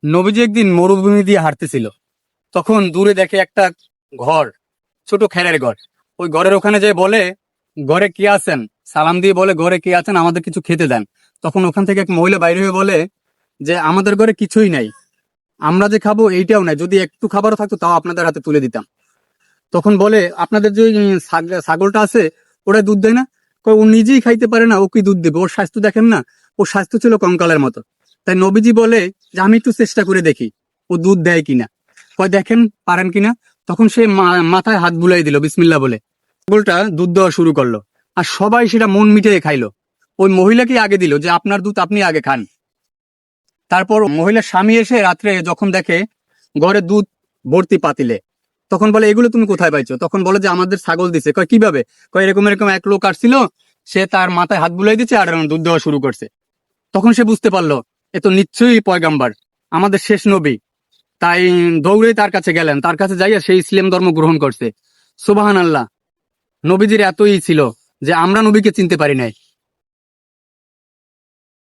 নবীজি একদিন মরুভূমি দিয়ে হাঁটতেছিল। তখন দূরে দেখে একটা ঘর, ছোট খেরের ঘর। ওই ঘরের ওখানে যে বলে, ঘরে কে আছেন? সালাম দিয়ে বলে, ঘরে কে আছেন, আমাদের কিছু খেতে দেন। তখন ওখান থেকে এক মহিলা বাইরে হয়ে বলে যে আমাদের ঘরে কিছুই নাই, আমরা যে খাবো এইটাও নাই, যদি একটু খাবারও থাকতো তাও আপনাদের হাতে তুলে দিতাম। তখন বলে, আপনাদের যে ওই ছাগলটা আছে, ওরা দুধ দেয় না? কয়, ও নিজেই খাইতে পারে না, ও কি দুধ দেবে? ওর স্বাস্থ্য দেখেন না, ওর স্বাস্থ্য ছিল কঙ্কালের মতো। তাই নবীজি বলে যে আমি একটু চেষ্টা করে দেখি ও দুধ দেয় কিনা। কয়, দেখেন পারেন কিনা। তখন সে মাথায় হাত বুলাই দিল বিসমিল্লাহ বলে, ছাগলটা দুধ দেওয়া শুরু করলো। আর সবাই সেটা মন মিটিয়ে খাইলো। ওই মহিলাকে আগে দিল যে আপনার দুধ আপনি আগে খান। তারপর মহিলার স্বামী এসে রাত্রে যখন দেখে ঘরে দুধ ভর্তি পাতিলে, তখন বলে, এগুলো তুমি কোথায় পাইছো? তখন বলে যে আমাদের ছাগল দিছে। কয়, কিভাবে? কয়, এরকম এরকম এক লোক আসছিল, সে তার মাথায় হাত বুলাই দিচ্ছে আর দুধ দেওয়া শুরু করছে। তখন সে বুঝতে পারলো এ তো নিশ্চয়ই পয়গাম্বার, আমাদের শেষ নবী। তাই দৌড়ে তার কাছে গেলেন, তার কাছে যাইয়া সেই ইসলাম ধর্ম গ্রহণ করছে। সুবহানাল্লাহ। নবীজির এতই ছিল যে আমরা নবীকে চিনতে পারি নাই।